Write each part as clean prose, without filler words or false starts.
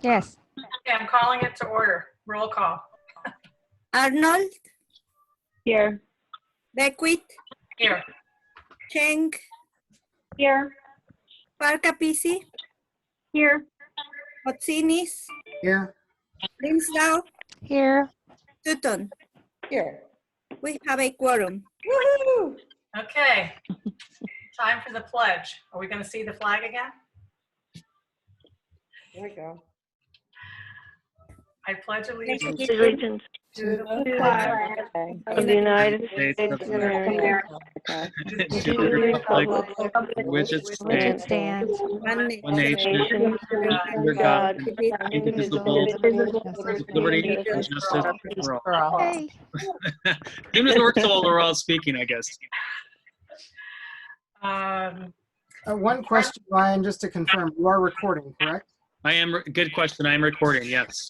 Yes. Okay, I'm calling it to order. Roll call. Arnold, Here. Beckwith, Here. Cheng, Here. Parkapisi, Here. Otsinis, Here. Linsdau, Here. Sutton. Here. We have a quorum. Woohoo! Okay. Time for the pledge. Are we going to see the flag again? There we go. I pledge allegiance Allegiance to the to the flag flag of the United States of America, To the republic which it Which stands, it stands. one nation, under God, indivisible, with liberty and justice for all. Hey. Even if it works while we're all speaking, I guess. One question, Ryan, just to confirm, you are recording, correct? I am, good question. I am recording, yes.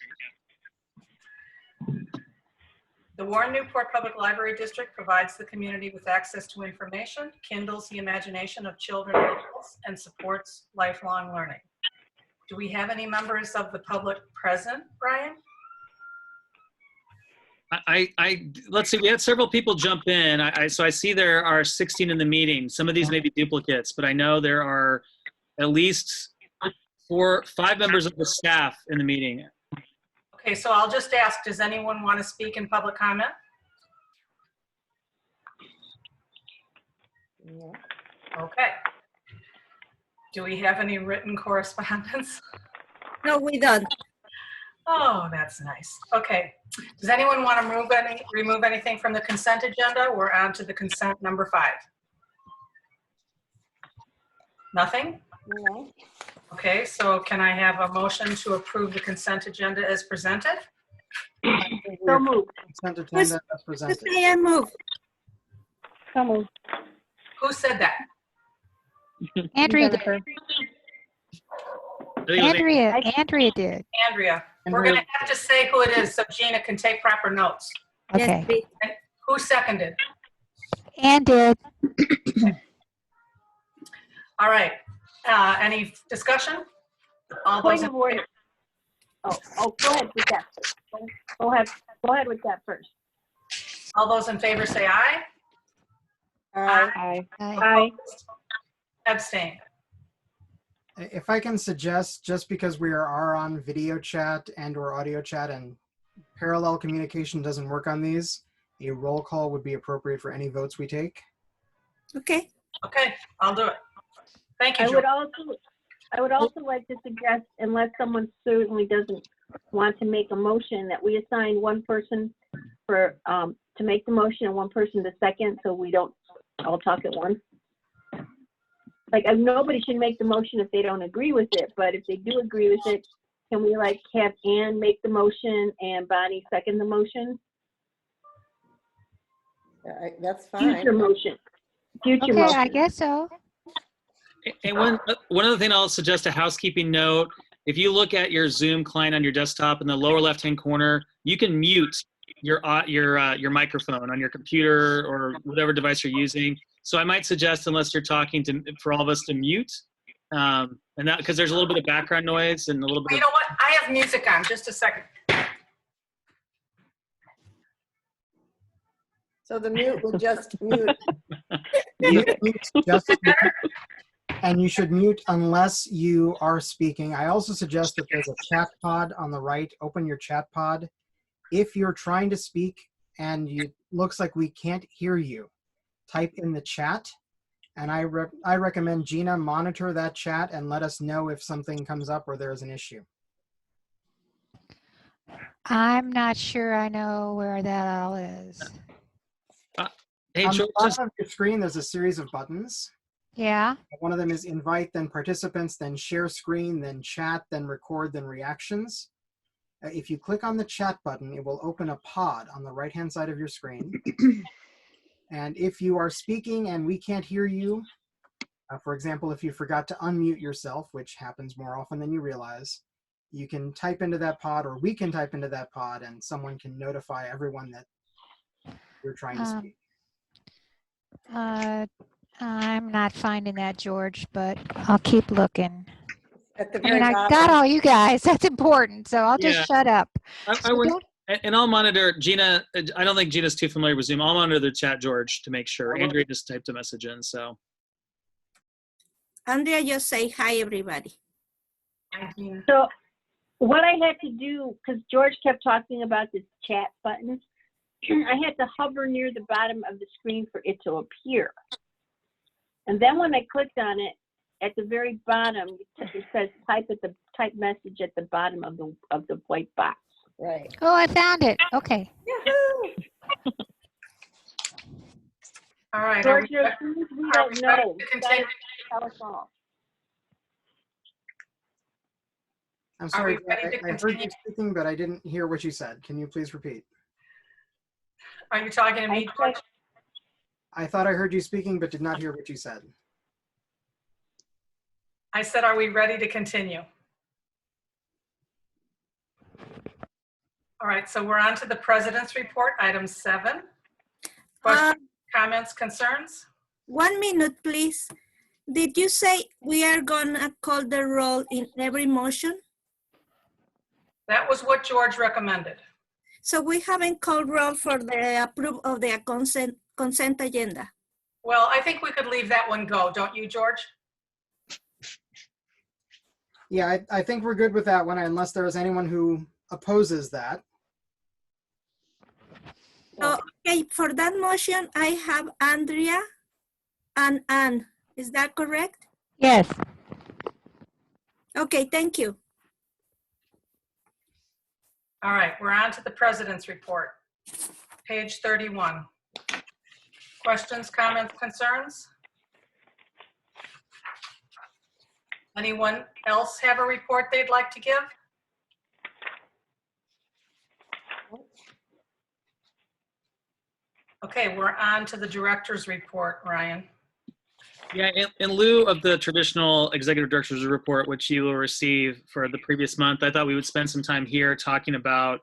The Warren Newport Public Library District provides the community with access to information, kindles the imagination of children and adults, and supports lifelong learning. Do we have any members of the public present, Brian? Let's see, we had several people jump in. So I see there are 16 in the meeting. Some of these may be duplicates, but I know there are at least 5 members of the staff in the meeting. Okay, so I'll just ask, does anyone want to speak in public comment? Okay. Do we have any written correspondence? No, we don't. Oh, that's nice. Okay. Does anyone want to remove anything from the consent agenda? We're on to the consent number 5. Nothing? No. Okay, so can I have a motion to approve the consent agenda as presented? So moved. Consent agenda as presented. Say and move. So moved. Who said that? Andrea did. I think it was Andrea did. Andrea. We're going to have to say who it is so Gina can take proper notes. Yes, Okay. please. And who seconded? And did. All right. Any discussion? All those Point of order. Oh, go ahead with that. Go ahead with that first. all those in favor say aye. Aye. Aye. Abstain. If I can suggest, just because we are on video chat and or audio chat and parallel communication doesn't work on these, a roll call would be appropriate for any votes we take. Okay. Okay, I'll do it. Thank you, I George. would also like to suggest, unless someone certainly doesn't want to make a motion, that we assign one person for to make the motion and one person to second, so we don't all talk at once. Like, nobody should make the motion if they don't agree with it, but if they do agree with it, can we like have Ann make the motion and Bonnie second the motion? That's fine. Future motion. Future Okay, motion. I guess so. And one other thing I'll suggest, a housekeeping note, if you look at your Zoom client on your desktop in the lower left-hand corner, you can mute your microphone on your computer or whatever device you're using. So I might suggest, unless you're talking for all of us to mute, and that because there's a little bit of background noise and a little bit. You know what? I have music on. Just a second. So the mute will just mute. And you should mute unless you are speaking. I also suggest that there's a chat pod on the right. Open your chat pod. If you're trying to speak and it looks like we can't hear you, type in the chat. And I recommend Gina monitor that chat and let us know if something comes up or there's an issue. I'm not sure I know where that all is. Hey, On George, the bottom of your screen, there's a series of buttons. Yeah. One of them is invite, then participants, then share screen, then chat, then record, then reactions. If you click on the chat button, it will open a pod on the right-hand side of your screen. And if you are speaking and we can't hear you, for example, if you forgot to unmute yourself, which happens more often than you realize, you can type into that pod, or we can type into that pod, and someone can notify everyone that you're trying to speak. I'm not finding that, George, but I'll keep looking. At the I very mean, I got bottom. all you guys. That's important. So I'll just Yeah. shut up. I would, and I'll monitor Gina. I don't think Gina's too familiar with Zoom. I'll monitor the chat, George, to make sure. I will. Andrea just typed a message in, so. Andrea, just say hi, everybody. Thank you. So what I had to do, because George kept talking about the chat buttons, I had to hover near the bottom of the screen for it to appear. And then when I clicked on it, at the very bottom, it says type message at the bottom of the white box. Right. Oh, I found it. Okay. All right. Are George, we, there's things we are don't we ready know. to You gotta continue? tell us all. I'm Are sorry, we ready to I heard continue? you speaking, but I didn't hear what you said. Can you please repeat? Are you talking to me, I George? said- I thought I heard you speaking, but did not hear what you said. I said, are we ready to continue? All right, so we're on to the president's report, item 7. Questions, comments, concerns? 1 minute, please. Did you say we are gonna call the roll in every motion? That was what George recommended. So we haven't called roll for the approval of the consent agenda. Well, I think we could leave that one go, don't you, George? Yeah, I think we're good with that one unless there is anyone who opposes that. So, okay, for that motion, I have Andrea and Anne. Is that correct? Yes. Okay, thank you. All right, we're on to the president's report. Page 31. Questions, comments, concerns? Anyone else have a report they'd like to give? Okay, we're on to the director's report, Ryan. Yeah, in lieu of the traditional executive director's report, which you will receive for the previous month, I thought we would spend some time here talking about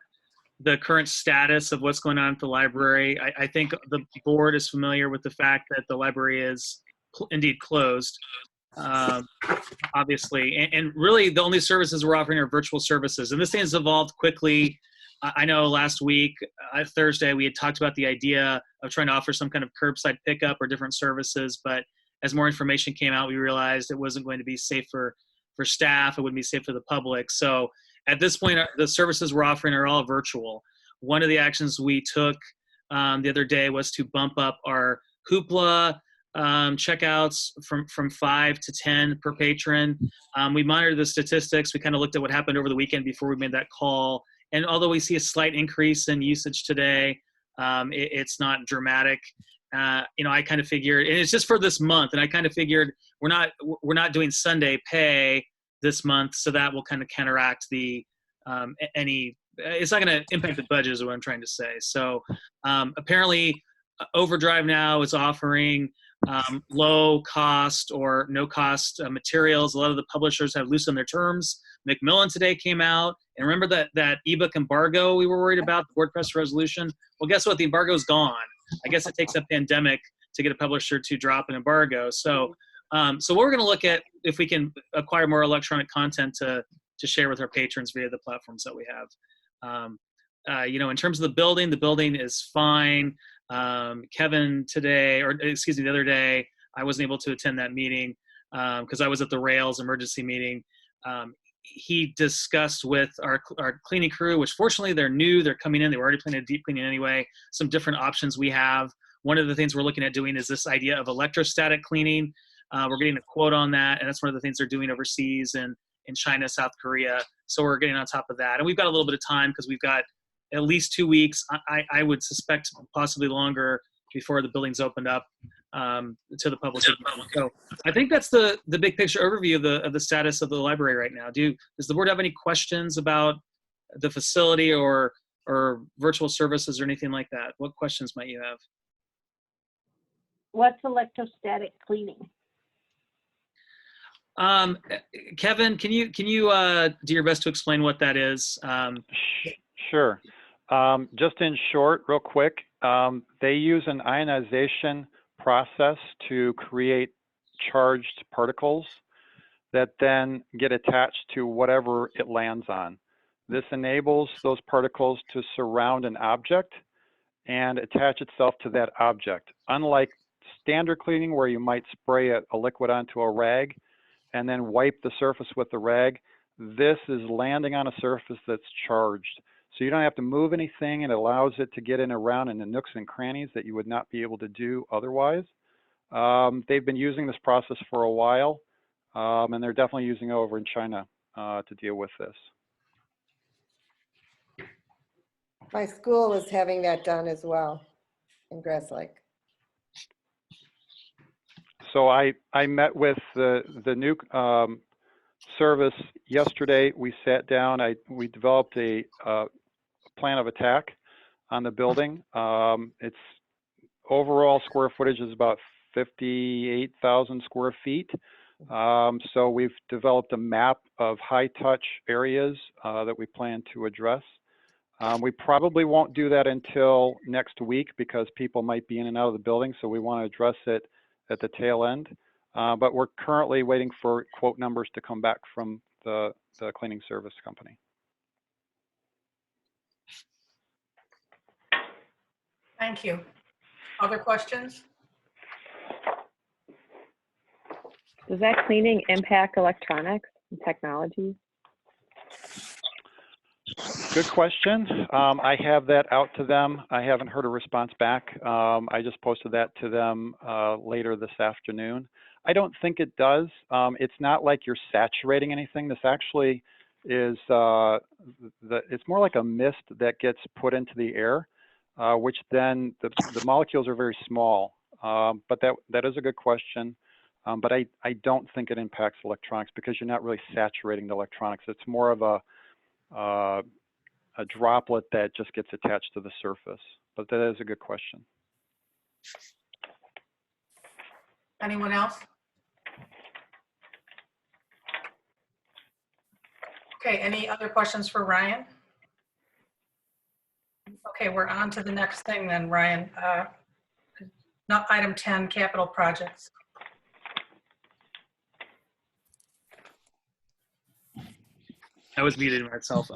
the current status of what's going on at the library. I think the board is familiar with the fact that the library is indeed closed, obviously. And really, the only services we're offering are virtual services. And this thing has evolved quickly. I know last week, Thursday, we had talked about the idea of trying to offer some kind of curbside pickup or different services, but as more information came out, we realized it wasn't going to be safe for staff. It wouldn't be safe for the public. So at this point, the services we're offering are all virtual. One of the actions we took the other day was to bump up our Hoopla checkouts from 5 to 10 per patron. We monitored the statistics. We kind of looked at what happened over the weekend before we made that call. And although we see a slight increase in usage today, it's not dramatic. I kind of figured, and it's just for this month, and I kind of figured we're not doing Sunday pay this month, so that will kind of counteract the it's not going to impact the budget is what I'm trying to say. So apparently Overdrive now is offering low cost or no cost materials. A lot of the publishers have loosened their terms. Macmillan today came out, and remember that ebook embargo we were worried about, the WordPress resolution? Well, guess what? The embargo is gone. I guess it takes a pandemic to get a publisher to drop an embargo. So what we're going to look at if we can acquire more electronic content to share with our patrons via the platforms that we have. In terms of the building is fine. Kevin today, or excuse me, the other day, I wasn't able to attend that meeting because I was at the Rails emergency meeting. He discussed with our cleaning crew, which fortunately they're new, they're coming in, they were already planning a deep cleaning anyway, some different options we have. One of the things we're looking at doing is this idea of electrostatic cleaning. We're getting a quote on that, and that's one of the things they're doing overseas and in China, South Korea. So we're getting on top of that. And we've got a little bit of time because we've got at least 2 weeks. I would suspect possibly longer before the building's opened up to the public. So I think that's the big picture overview of the status of the library right now. Does the board have any questions about the facility or virtual services or anything like that? What questions might you have? What's electrostatic cleaning? Kevin, can you do your best to explain what that is? Sure. Just in short, real quick, they use an ionization process to create charged particles that then get attached to whatever it lands on. This enables those particles to surround an object and attach itself to that object. Unlike standard cleaning where you might spray a liquid onto a rag and then wipe the surface with the rag, this is landing on a surface that's charged. So you don't have to move anything, and it allows it to get in around in the nooks and crannies that you would not be able to do otherwise. They've been using this process for a while, and they're definitely using it over in China to deal with this. My school is having that done as well in Grass Lake. So I met with the new service yesterday. We sat down. We developed a plan of attack on the building. Its overall square footage is about 58,000 square feet. So we've developed a map of high touch areas that we plan to address. We probably won't do that until next week because people might be in and out of the building, so we want to address it at the tail end. But we're currently waiting for quote numbers to come back from the cleaning service company. Thank you. Other questions? Does that cleaning impact electronics and technology? Good question. I have that out to them. I haven't heard a response back. I just posted that to them later this afternoon. I don't think it does. It's not like you're saturating anything. This actually is, it's more like a mist that gets put into the air, which then the molecules are very small. But that is a good question. But I don't think it impacts electronics because you're not really saturating the electronics. It's more of a droplet that just gets attached to the surface. But that is a good question. Anyone else? Okay, any other questions for Ryan? Okay, we're on to the next thing then, Ryan. Not item 10, capital projects. I was muted myself.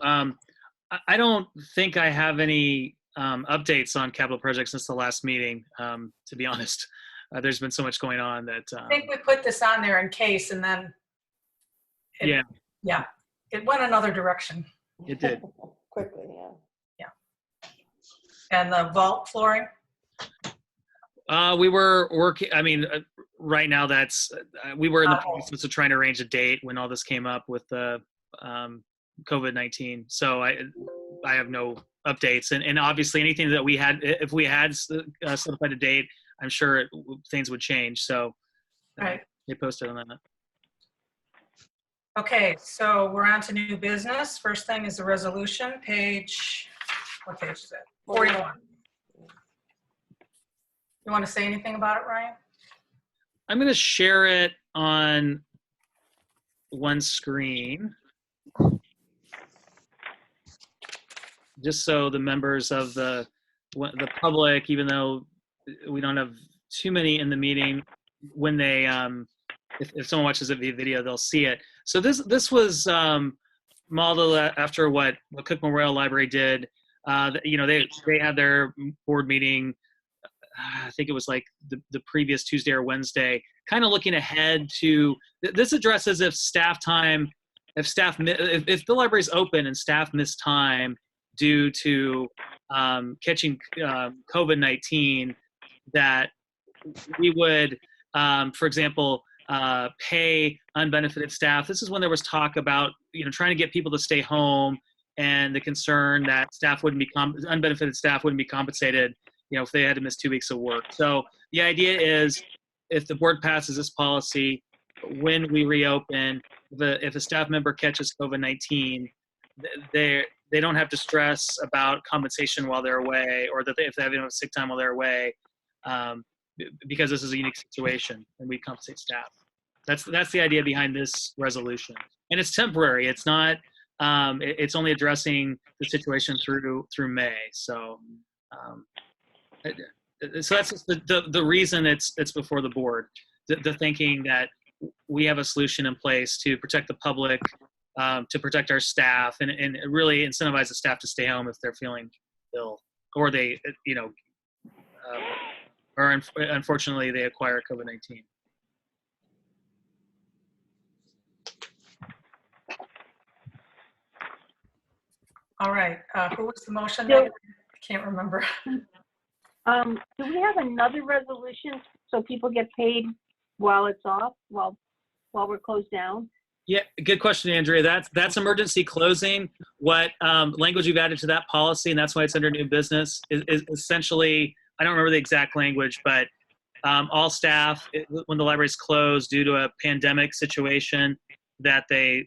I don't think I have any updates on capital projects since the last meeting, to be honest. There's been so much going on that. I think we put this on there in case, and then yeah, it went another direction. It did. Quickly, yeah. And the vault flooring? We were working, I mean, right now that's, we were in the process of trying to arrange a date when all this came up with the COVID-19. So I have no updates. And obviously anything that we had, if we had certified a date, I'm sure things would change. So Right. They posted on that. Okay, so we're on to new business. First thing is the resolution, page, what page is that? 41. You want to say anything about it, Ryan? I'm going to share it on one screen, just so the members of the public, even though we don't have too many in the meeting, when they if someone watches the video, they'll see it. So this was modeled after what Cook Memorial Library did. You know, they had their board meeting. I think it was like the previous Tuesday or Wednesday, kind of looking ahead to, this addresses if the library's open and staff miss time due to catching COVID-19, that we would, for example, pay unbenefited staff. This is when there was talk about, you know, trying to get people to stay home, and the concern that unbenefited staff wouldn't be compensated, you know, if they had to miss 2 weeks of work. So the idea is, if the board passes this policy, when we reopen, if a staff member catches COVID-19, they don't have to stress about compensation while they're away, or that if they have sick time while they're away, because this is a unique situation, and we compensate staff. That's the idea behind this resolution, and it's temporary. It's not. It's only addressing the situation through May. So. So that's just the reason it's before the board. The thinking that we have a solution in place to protect the public, to protect our staff, and really incentivize the staff to stay home if they're feeling ill, or they, or unfortunately they acquire COVID-19. All right, who was the motion? So- I can't remember. Do we have another resolution so people get paid while it's off, while we're closed down? Yeah, good question, Andrea. That's emergency closing. What language we've added to that policy, and that's why it's under new business, is essentially, I don't remember the exact language, but all staff, when the library's closed due to a pandemic situation, that they're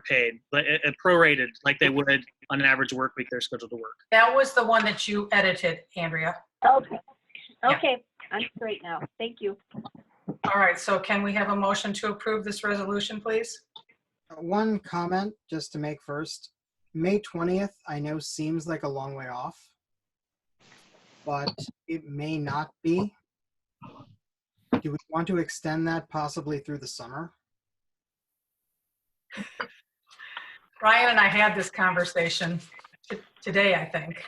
paid, but prorated like they would on an average work week they're scheduled to work. That was the one that you edited, Andrea. Okay. Yeah. Okay, I'm straight now. Thank you. All right, so can we have a motion to approve this resolution, please? One comment just to make first. May 20th, I know seems like a long way off, but it may not be. Do we want to extend that possibly through the summer? Ryan and I had this conversation today, I think.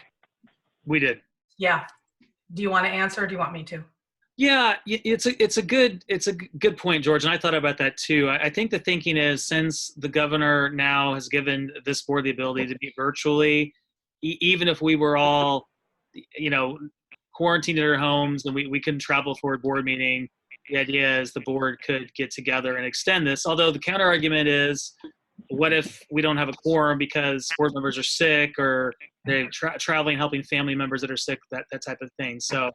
We did. Yeah. Do you want to answer or do you want me to? Yeah, it's a good point, George, and I thought about that too. I think the thinking is, since the governor now has given this board the ability to meet virtually, even if we were all, quarantined at our homes and we couldn't travel for a board meeting, the idea is the board could get together and extend this. Although the counter argument is, what if we don't have a quorum because board members are sick, or they're traveling, helping family members that are sick, that type of thing. So.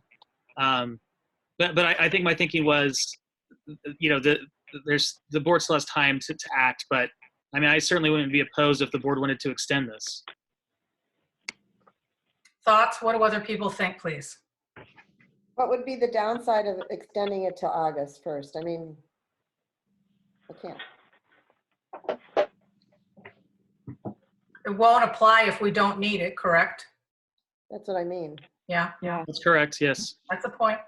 But I think my thinking was, the board still has time to act. But I mean, I certainly wouldn't be opposed if the board wanted to extend this. Thoughts? What do other people think, please? What would be the downside of extending it to August 1st? I mean, I can't. It won't apply if we don't need it, correct? That's what I mean. Yeah, That's correct. Yes. that's the point.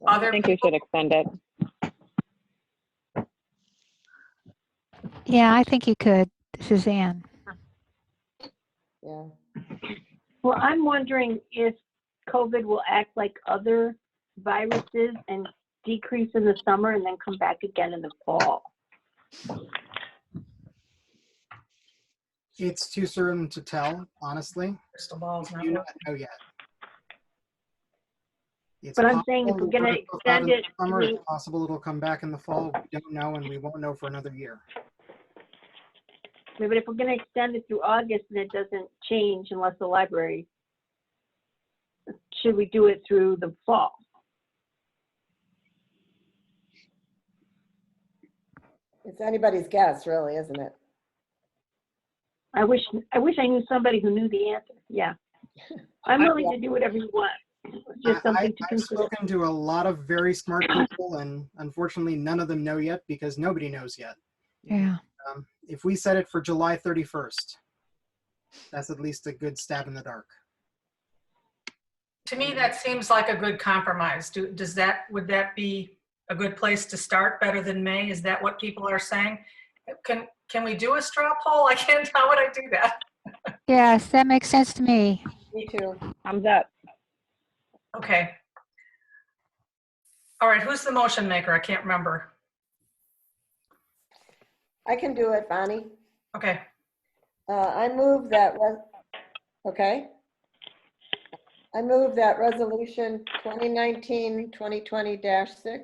I Other think we people? should extend it. Yeah, I think you could. This is Ann. Yeah. Well, I'm wondering if COVID will act like other viruses and decrease in the summer and then come back again in the fall. It's too soon to tell, honestly. Crystal balls, We do no. not know yet. It's But I'm saying if possible we're gonna it'll go out in extend the it, summer, it's possible it'll come back in the fall. We don't know, and we won't know for another year. but if we're gonna extend it through August and it doesn't change unless the library, should we do it through the fall? It's anybody's guess, really, isn't it? I wish I knew somebody who knew the answer. Yeah. I'm willing to do whatever you want. It's just something to I've consider. spoken to a lot of very smart people, and unfortunately, none of them know yet because nobody knows yet. Yeah. If we set it for July 31st, that's at least a good stab in the dark. To me, that seems like a good compromise. Would that be a good place to start, better than May? Is that what people are saying? Can we do a straw poll? I can't. How would I do that? Yes, that makes sense to me. Me too. Thumbs up. Okay. All right, who's the motion maker? I can't remember. I can do it, Bonnie. Okay, I move that, okay. I move that resolution 2019-2020-6,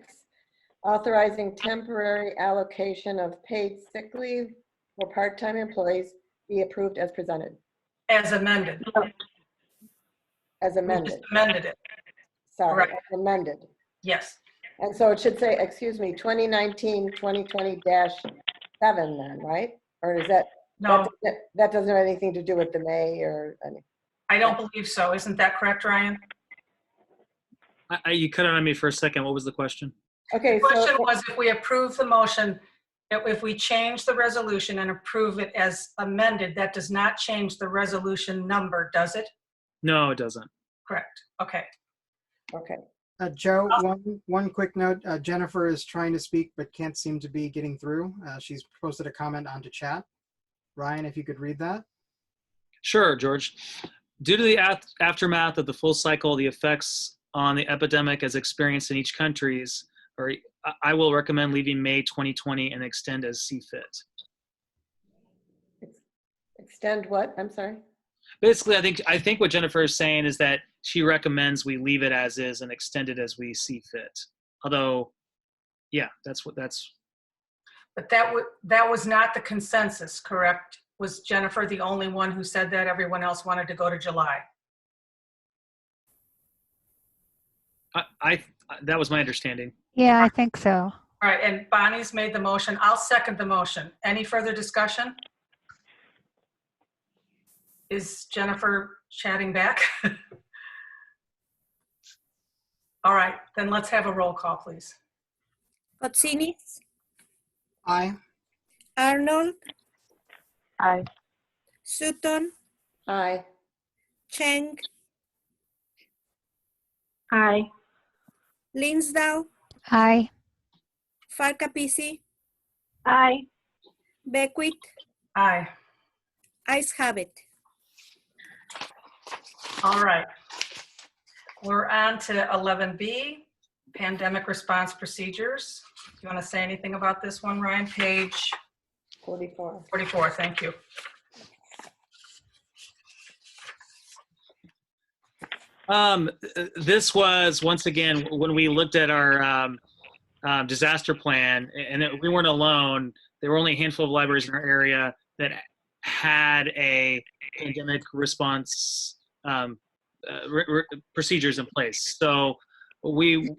authorizing temporary allocation of paid sick leave for part-time employees, be approved as presented, as amended. as We amended. just amended it. Sorry, correct. as amended. Yes. And so it should say, 2019-2020-7 then, right? Or is that, No, that doesn't have anything to do with the May or any? I don't believe so. Isn't that correct, Ryan? You cut out on me for a second. What was the question? Okay, The question so, was if we approve the motion, if we change the resolution and approve it as amended, that does not change the resolution number, does it? No, it doesn't. Correct. Okay. okay. Joe, one quick note. Jennifer is trying to speak but can't seem to be getting through. She's posted a comment onto chat. Ryan, if you could read that. Sure, George. Due to the aftermath of the full cycle, the effects on the epidemic as experienced in each countries, I will recommend leaving May 2020 and extend as see fit. Extend what? I'm sorry. Basically, I think what Jennifer is saying is that she recommends we leave it as is and extend it as we see fit. Although, yeah, that's. But that was not the consensus, correct? Was Jennifer the only one who said that? Everyone else wanted to go to July? That was my understanding. Yeah, I think so. All right, and Bonnie's made the motion. I'll second the motion. Any further discussion? Is Jennifer chatting back? All right, then let's have a roll call, please. Cotsini, Aye. Arnold, Aye. Sutton, Aye. Cheng, Aye. Linsdau, Aye. Farkapisi, Aye. Beckwith, Aye. ayes have it. All right. We're on to 11B, pandemic response procedures. Do you want to say anything about this one, Ryan? Page 44. 44, thank you. This was, once again, when we looked at our disaster plan, and we weren't alone. There were only a handful of libraries in our area that had a pandemic response procedures in place. So we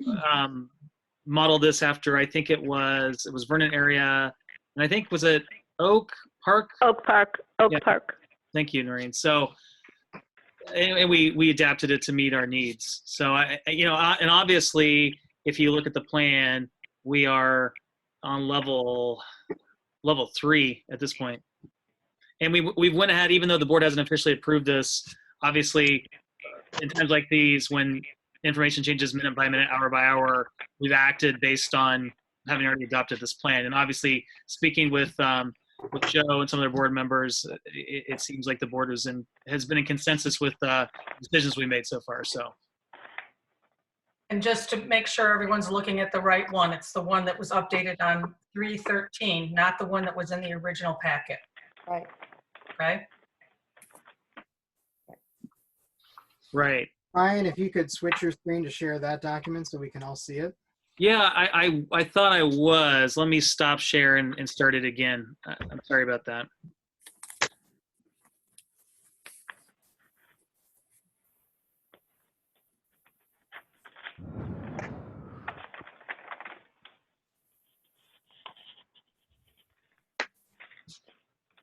modeled this after, I think it was Vernon area, and I think, was it Oak Park? Oak Park. Yeah. Park. Thank you, Noreen. So, and we adapted it to meet our needs. So, and obviously, if you look at the plan, we are on level 3 at this point. And we went ahead, even though the board hasn't officially approved this, obviously, in times like these, when information changes minute by minute, hour by hour, we've acted based on having already adopted this plan. And obviously, speaking with Joe and some of their board members, it seems like the board has been in consensus with decisions we made so far. So. And just to make sure everyone's looking at the right one, it's the one that was updated on 3/13, not the one that was in the original packet. Right. Okay? Right. Ryan, if you could switch your screen to share that document so we can all see it. Yeah, I thought I was. Let me stop sharing and start it again. I'm sorry about that.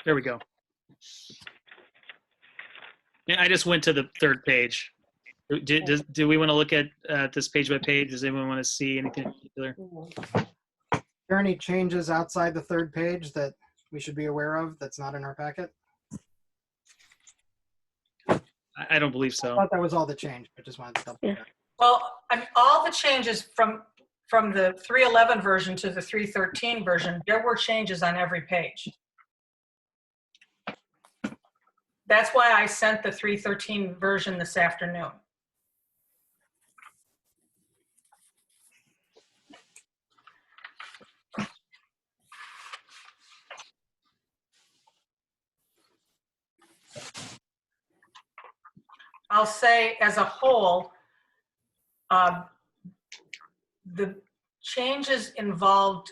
There we go. Yeah, I just went to the third page. Do we want to look at this page by page? Does anyone want to see anything in particular? Are there any changes outside the third page that we should be aware of that's not in our packet? I don't believe I so. thought that was all the change, but just wanted to double check. Well, all the changes from the 311 version to the 313 version, there were changes on every page. That's why I sent the 313 version this afternoon. I'll say as a whole, the changes involved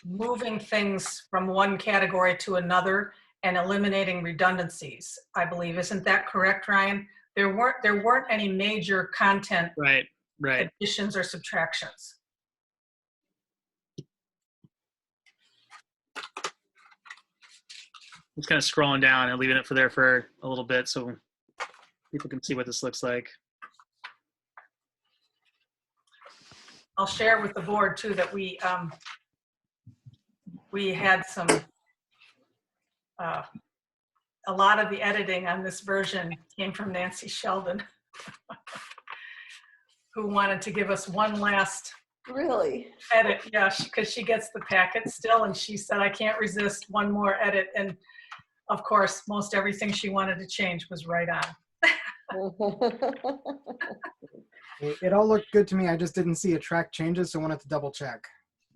moving things from one category to another and eliminating redundancies, I believe. Isn't that correct, Ryan? There weren't any major content Right. additions or subtractions. Just kind of scrolling down and leaving it there for a little bit so people can see what this looks like. I'll share with the board too that we had some, a lot of the editing on this version came from Nancy Sheldon. who wanted to give us one last Really? edit. Yeah, because she gets the packet still, and she said, I can't resist one more edit. And of course, most everything she wanted to change was right on. It all looked good to me. I just didn't see a track changes, so I wanted to double check.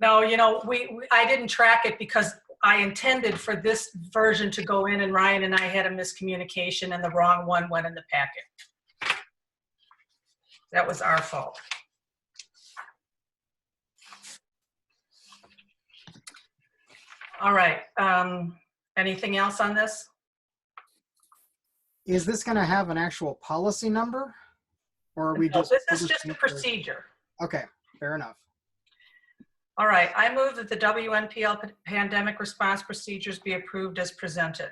No, you know, I didn't track it because I intended for this version to go in, and Ryan and I had a miscommunication, and the wrong one went in the packet. That was our fault. All right. Anything else on this? Is this going to have an actual policy number? Or are we No, just... this is just a procedure. Okay, fair enough. All right. I move that the WNPL pandemic response procedures be approved as presented.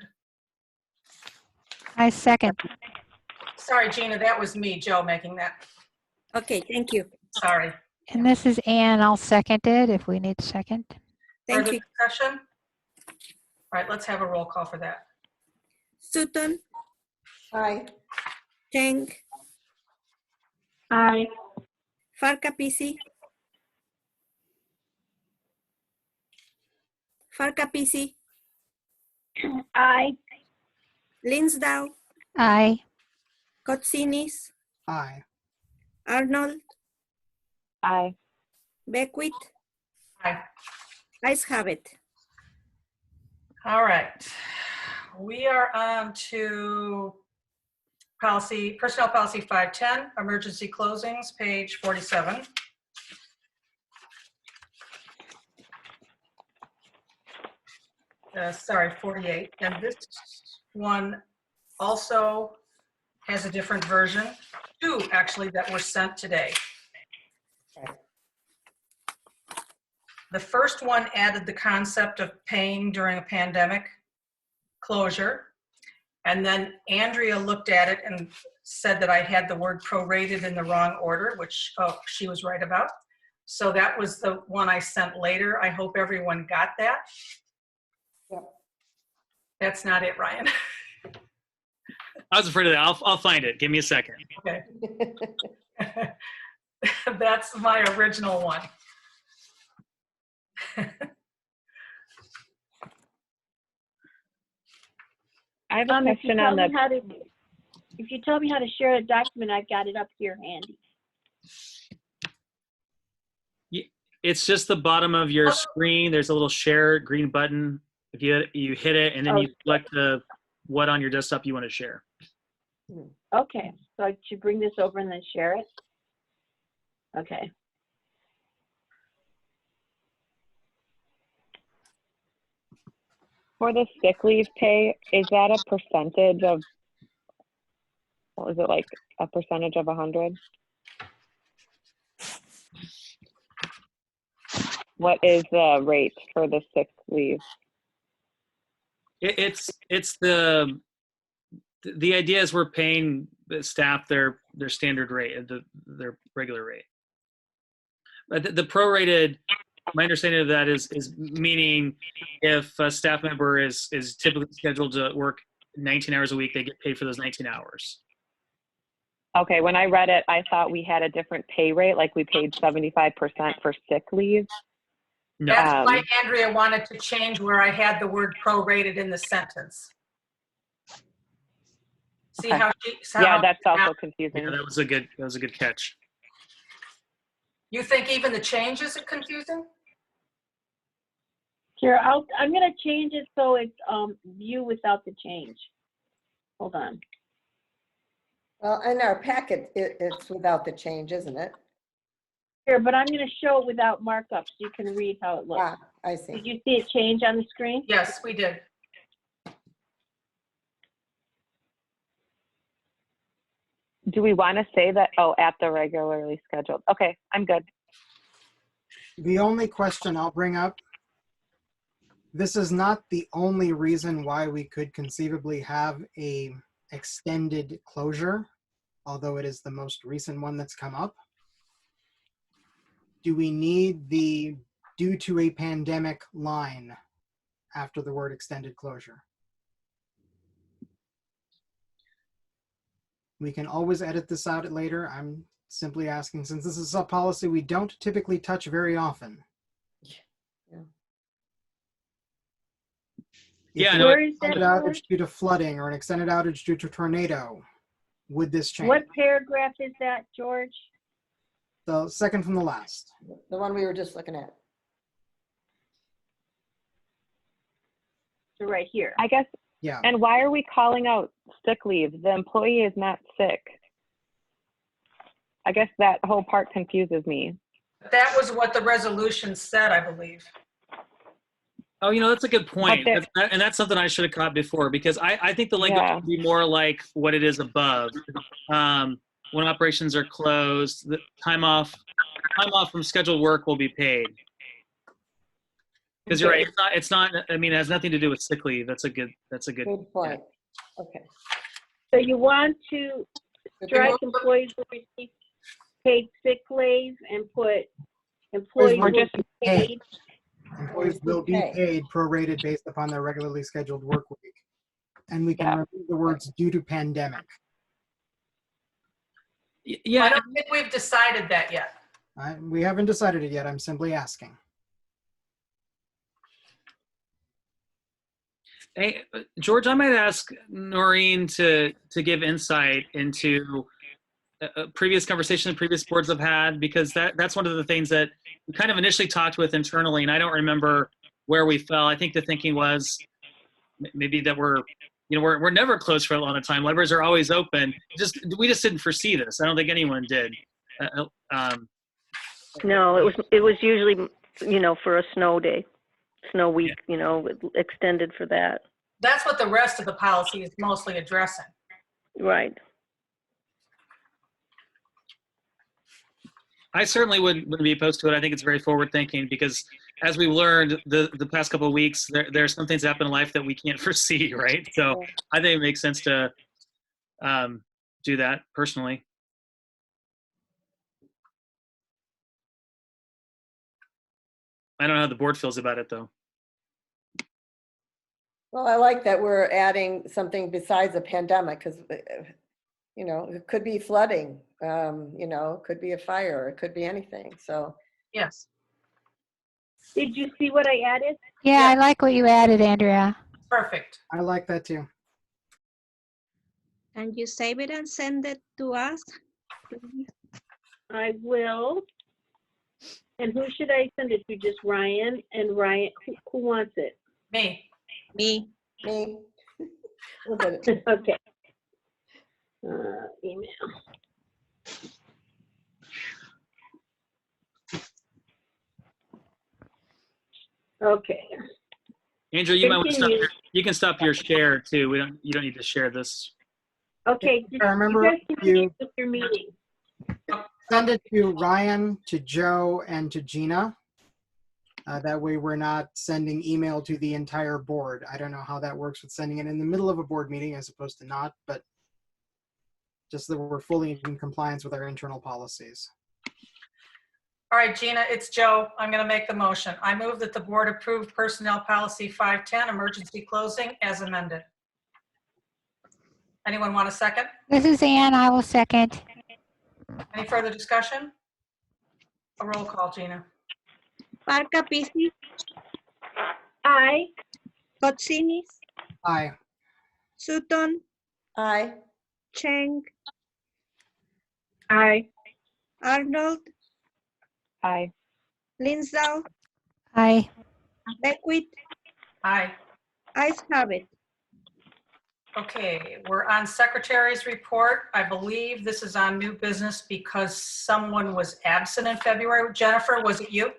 I second. Sorry, Gina, that was me, Joe, making that. Okay, thank you. Sorry. And this is Ann. I'll second it if we need a second. Thank Further you. discussion? All right, let's have a roll call for that. Sutton, Aye. Cheng, Aye. Farkapisi. Farkapisi, Aye. Linsdau, Aye. Kotsinis, Aye. Arnold, Aye. Beckwith. Aye. Ayes have it. All right. We are on to Personnel Policy 510, Emergency Closings, page 47. Sorry, 48. And this one also has a different version, two actually that were sent today. The first one added the concept of paying during a pandemic closure. And then Andrea looked at it and said that I had the word prorated in the wrong order, which she was right about. So that was the one I sent later. I hope everyone got that. Yep. That's not it, Ryan. I was afraid of that. I'll find it. Give me a second. Okay. That's my original one. I have a If you question tell on me the, how to, if you tell me how to share a document, I've got it up here handy. It's just the bottom of your screen. There's a little share green button. If you hit it, and then you select what on your desktop you want to share. Okay, so I should bring this over and then share it? Okay. for the sick leave pay, is that a percentage of, what was it, like a percentage of 100? What is the rate for the sick leave? It's the idea is we're paying the staff their standard rate, their regular rate. But the prorated, my understanding of that is meaning if a staff member is typically scheduled to work 19 hours a week, they get paid for those 19 hours. Okay, when I read it, I thought we had a different pay rate, like we paid 75% for sick leave. No. That's why Andrea wanted to change where I had the word prorated in the sentence. See Okay. how she? Yeah, that's also Yeah, confusing. that was a good catch. You think even the changes are confusing? Here, I'm gonna change it so it's view without the change. Hold on. Well, in our packet, it's without the change, isn't it? Here, but I'm gonna show it without markup so you can read how it looks. Ah, I see. Did you see it change on the screen? Yes, we did. Do we want to say that? Oh, at the regularly scheduled. Okay, I'm good. The only question I'll bring up, this is not the only reason why we could conceivably have a extended closure, although it is the most recent one that's come up. Do we need the due to a pandemic line after the word extended closure? We can always edit this out later. I'm simply asking, since this is a policy we don't typically touch very often. Yeah. Yeah, If I we know Where is that? extended outage due to flooding or an extended outage due to tornado, would this change? What paragraph is that, George? The second from the last. The one we were just looking at. So right here. I guess, Yeah. and why are we calling out sick leave? The employee is not sick. I guess that whole part confuses me. That was what the resolution said, I believe. Oh, that's a good point. But And that's something I should have caught before, because I think the language Yeah. should be more like what it is above. When operations are closed, the time off from scheduled work will be paid. Because you're right, it's not, I mean, it has nothing to do with sick leave. That's a good. Good point. Okay. So you want to strike employees will receive paid sick leave and put employees Or will just be paid. Employees will be paid prorated based upon their regularly scheduled work week. And we can remove the words due to pandemic. I Yeah, don't think we've decided that yet. We haven't decided it yet. I'm simply asking. hey, George, I might ask Noreen to give insight into a previous conversation that previous boards have had, because that's one of the things that we kind of initially talked with internally, and I don't remember where we fell. I think the thinking was maybe that we're never closed for a long time. Libraries are always open. We just didn't foresee this. I don't think anyone did. No, it was usually, for a snow day, snow week, extended for that. That's what the rest of the policy is mostly addressing. Right. I certainly wouldn't be opposed to it. I think it's very forward thinking, because as we've learned the past couple of weeks, there are some things that happen in life that we can't foresee, right? So I think it makes sense to do that personally. I don't know how the board feels about it, though. Well, I like that we're adding something besides a pandemic, because, it could be flooding, it could be a fire, it could be anything, so. Yes. Did you see what I added? Yeah, I like what you added, Andrea. Perfect. I like that too. Can you save it and send it to us? I will. And who should I send it to? Just Ryan? And Ryan, who wants it? Me. Me. Me. We'll get it. Okay. Email. Okay. Andrew, you might want to stop. Continue. You can stop your share too. You don't need to share this. Okay. I remember you guys continue you with your meeting. send it to Ryan, to Joe, and to Gina. That way we're not sending email to the entire board. I don't know how that works with sending it in the middle of a board meeting as opposed to not, but just that we're fully in compliance with our internal policies. All right, Gina, it's Joe. I'm going to make the motion. I move that the board approve Personnel Policy 510, emergency closing, as amended. Anyone want a second? This is Ann. I will second. Any further discussion? A roll call, Gina. Parca Pisi, Aye. Kotsinis, Aye. Sutton, Aye. Cheng, Aye. Arnold, Aye. Linsdau, Aye. Beckwith. Aye. Ayes have it. Okay, we're on Secretary's report. I believe this is on new business because someone was absent in February. Jennifer, was it you?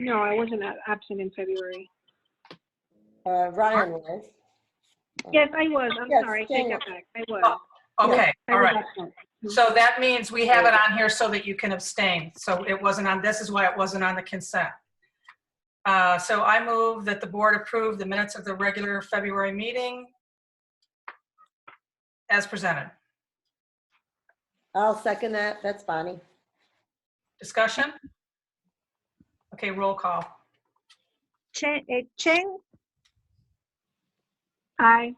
No, I wasn't absent in February. Ryan was. Yes, I was. I'm Yes, sorry. I Jane. take that back. I was. Okay, I all was right. absent. So that means we have it on here so that you can abstain. So it wasn't on, this is why it wasn't on the consent. So I move that the board approve the minutes of the regular February meeting as presented. I'll second that. That's Bonnie. Discussion? Okay, roll call. Cheng, Aye.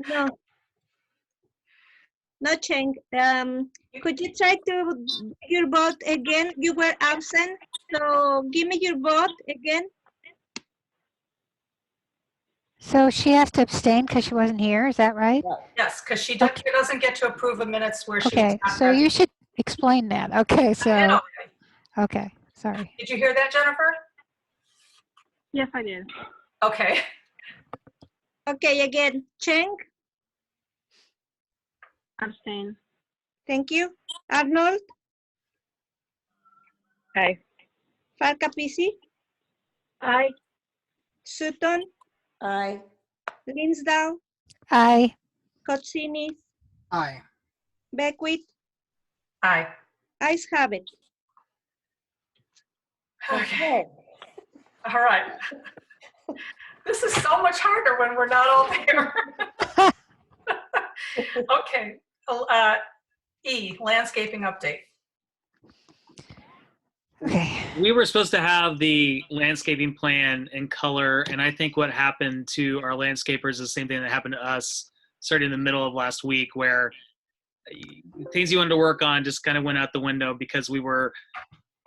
no, No change. Could you try to your vote again? You were absent, so give me your vote again. So she has to abstain because she wasn't here, is that right? Yes, because she Okay. doesn't get to approve the minutes where she's Okay, not so present. you should explain that. Okay, I did so, already. okay, sorry. Did you hear that, Jennifer? Yes, I did. Okay. Okay, again, Cheng, Abstain. thank you. Arnold, Aye. Farkapisi, Aye. Sutton, Aye. Linsdale, Aye. Kotsinis, Aye. Beckwith, Aye. ayes have it. Okay. Okay. All right. This is so much harder when we're not all there. Okay. E, landscaping update. Okay. We were supposed to have the landscaping plan in color, and I think what happened to our landscapers is the same thing that happened to us starting in the middle of last week, where things you wanted to work on just kind of went out the window because we were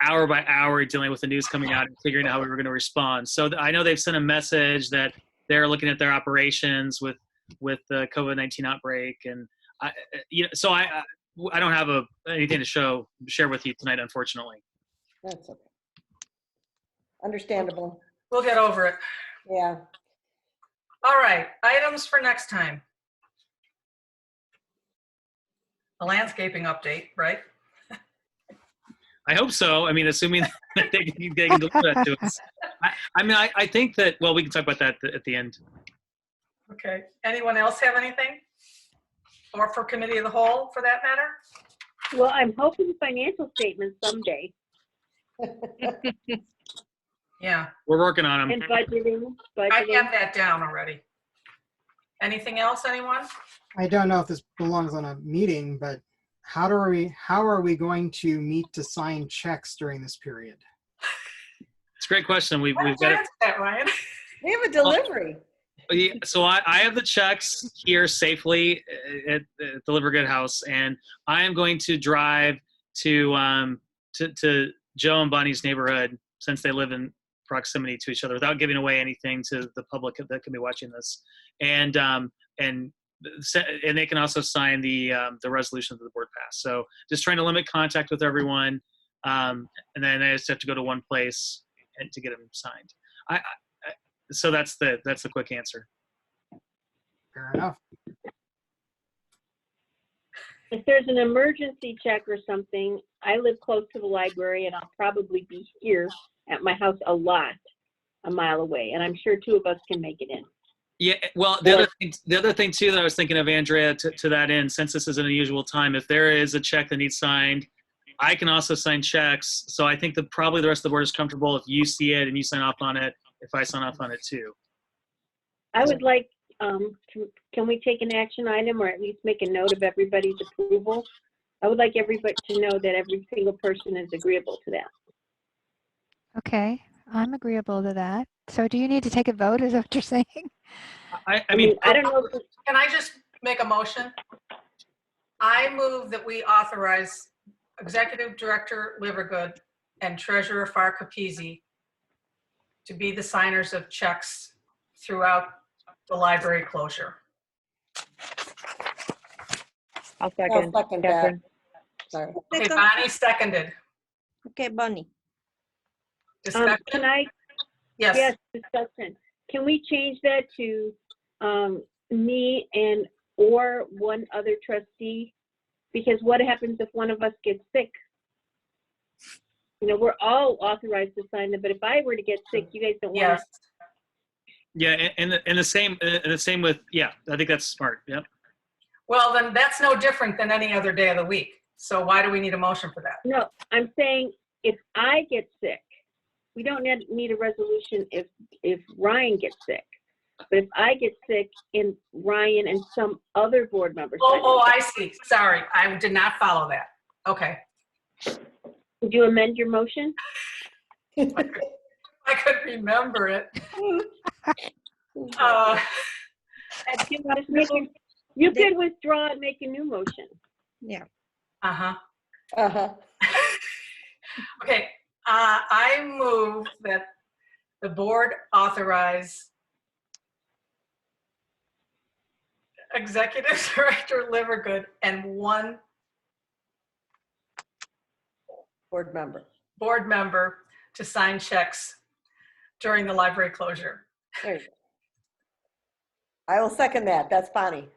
hour by hour dealing with the news coming out and figuring out how we were going to respond. So I know they've sent a message that they're looking at their operations with the COVID-19 outbreak, and I don't have anything to share with you tonight, unfortunately. That's okay. Understandable. We'll get over it. Yeah. All right. Items for next time. A landscaping update, right? I hope so. I mean, assuming that they can deliver that to us. I think that, well, we can talk about that at the end. Okay. Anyone else have anything? Or for committee of the whole, for that matter? Well, I'm hoping financial statements someday. Yeah. We're working on them. And budgeting. I have that down already. Anything else, anyone? I don't know if this belongs on a meeting, but how are we going to meet to sign checks during this period? It's a great question. We've Why did got you it. answer that, Ryan? We have a delivery. Yeah, so I have the checks here safely at Deliver Good House, and I am going to drive to Joe and Bonnie's neighborhood, since they live in proximity to each other, without giving away anything to the public that can be watching this, and they can also sign the resolution that the board passed. So just trying to limit contact with everyone, and then I just have to go to one place and to get them signed. So that's the quick answer. Fair enough. If there's an emergency check or something, I live close to the library and I'll probably be here at my house a mile away. And I'm sure two of us can make it in. Yeah, well, the other thing too that I was thinking of, Andrea, to that end, since this is an unusual time, if there is a check that needs signed, I can also sign checks. So I think that probably the rest of the board is comfortable if you see it and you sign off on it, if I sign off on it too. I would like, can we take an action item or at least make a note of everybody's approval? I would like everybody to know that every single person is agreeable to that. Okay, I'm agreeable to that. So do you need to take a vote, is that what you're saying? I mean, I don't know. Can I just make a motion? I move that we authorize Executive Director Livergood and Treasurer Farkapisi to be the signers of checks throughout the library closure. I'll I'll second. second that. Catherine. Sorry. Okay, Bonnie seconded. Okay, Bonnie. Discussion? Can I? Yes. Yes, discussion. Can we change that to me and or one other trustee? Because what happens if one of us gets sick? You know, we're all authorized to sign them, but if I were to get sick, you guys don't want Yes. to. yeah, and the same with, yeah, I think that's smart. Yep. Well, then that's no different than any other day of the week. So why do we need a motion for that? No, I'm saying if I get sick, we don't need a resolution if Ryan gets sick. But if I get sick and Ryan and some other board member. Oh, I see. Sorry, I did not follow that. Okay. Would you amend your motion? I could remember it. You could withdraw and make a new motion. Yeah. Uh-huh. Uh-huh. Okay, I move that the board authorize Executive Director Livergood and one Board member. board member to sign checks during the library closure. There you go. I will second that. That's Bonnie.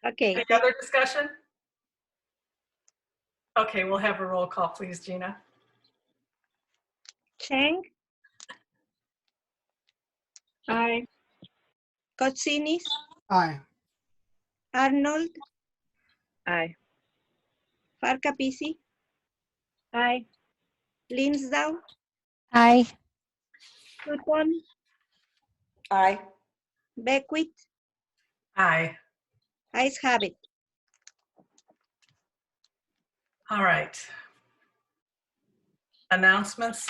Okay. Any other discussion? Okay, we'll have a roll call, please, Gina. Chang, Aye. Kotsinis, Aye. Arnold, Aye. Farkapisi, Aye. Linsdau, Aye. Sutton, Aye. Beckwith, Aye. ayes have it. All right. Announcements.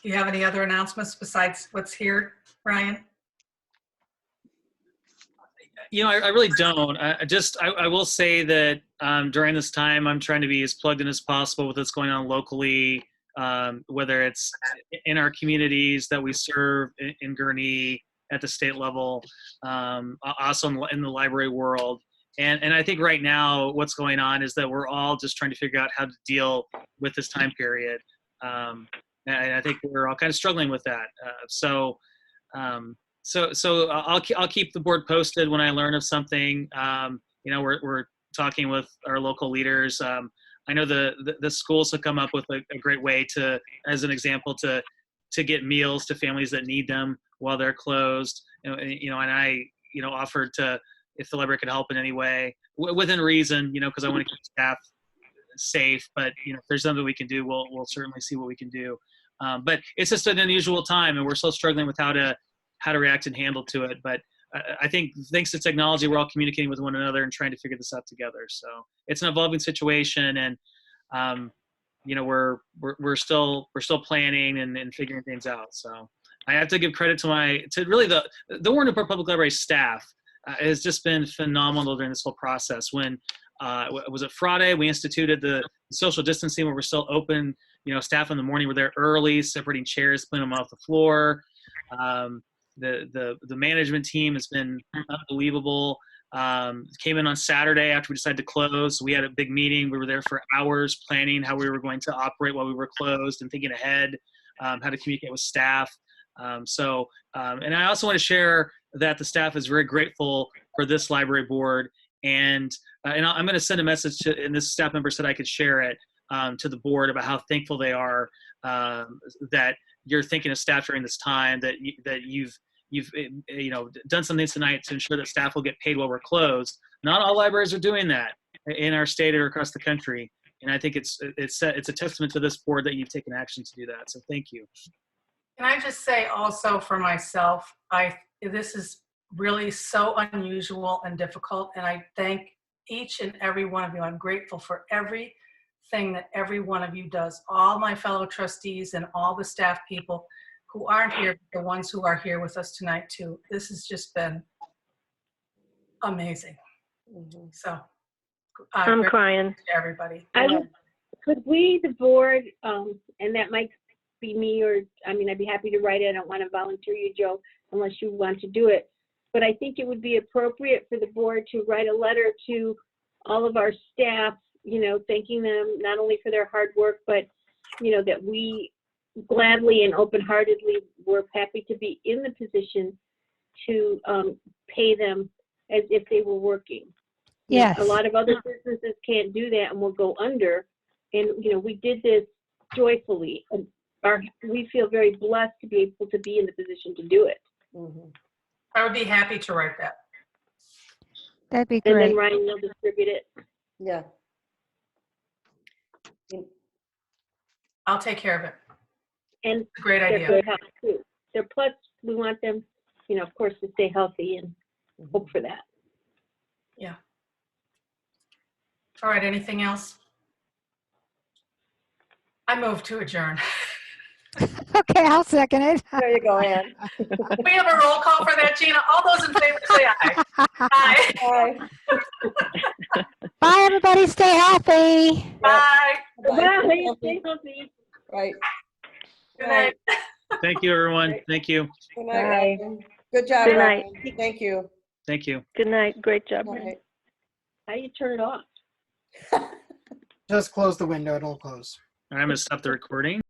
Do you have any other announcements besides what's here, Ryan? I really don't. I will say that during this time, I'm trying to be as plugged in as possible with what's going on locally, whether it's in our communities that we serve in Gurnee at the state level, also in the library world. And I think right now what's going on is that we're all just trying to figure out how to deal with this time period. And I think we're all kind of struggling with that. So I'll keep the board posted when I learn of something. We're talking with our local leaders. I know the schools have come up with a great way to, as an example, to get meals to families that need them while they're closed. And I offered to, if the library could help in any way within reason, because I want to keep staff safe. But if there's something we can do, we'll certainly see what we can do. But it's just an unusual time, and we're still struggling with how to react and handle to it. But I think thanks to technology, we're all communicating with one another and trying to figure this out together. So it's an evolving situation, and we're still planning and figuring things out. So I have to give credit to really the Warren Newport Public Library staff has just been phenomenal during this whole process. When was it Friday? We instituted the social distancing where we're still open. Staff in the morning were there early, separating chairs, putting them off the floor. The management team has been unbelievable. Came in on Saturday after we decided to close. We had a big meeting. We were there for hours planning how we were going to operate while we were closed and thinking ahead, how to communicate with staff. And I also want to share that the staff is very grateful for this library board. And I'm going to send a message to, and this staff member said I could share it to the board about how thankful they are that you're thinking of staff during this time, that you've done something tonight to ensure that staff will get paid while we're closed. Not all libraries are doing that in our state or across the country, and I think it's a testament to this board that you've taken action to do that. So thank you. Can I just say also for myself, this is really so unusual and difficult, and I thank each and every one of you. I'm grateful for everything that every one of you does, all my fellow trustees and all the staff people who aren't here, the ones who are here with us tonight too. This has just been amazing. Mhm. So I'm grateful crying. to everybody. Could we, the board, and that might be me, or, I'd be happy to write it. I don't want to volunteer you, Joe, unless you want to do it. But I think it would be appropriate for the board to write a letter to all of our staff, thanking them not only for their hard work, but, that we gladly and open-heartedly were happy to be in the position to pay them as if they were working. Yes. A lot of other businesses can't do that and will go under. And, we did this joyfully. And we feel very blessed to be able to be in the position to do it. Mhm. I would be happy to write that. That'd be And then great. Ryan will distribute it. Yeah. I'll take care of it. And It's a great they're idea. good health too. Plus, we want them, of course, to stay healthy and hope for that. Yeah. All right, anything else? I move to adjourn. Okay, I'll second it. There you go, Ann. We have a roll call for that, Gina. All those in favor say aye. Aye. Bye. Bye, everybody. Stay healthy. Bye. Bye. Stay healthy. Right. Good night. Thank you, everyone. Thank you. Good night, Bye. Ryan. Good job, Good night. Ryan. Thank you. Thank you. Good night. Great job. Good night. How do you turn it off? Just close the window, it'll close. I'm going to stop the recording.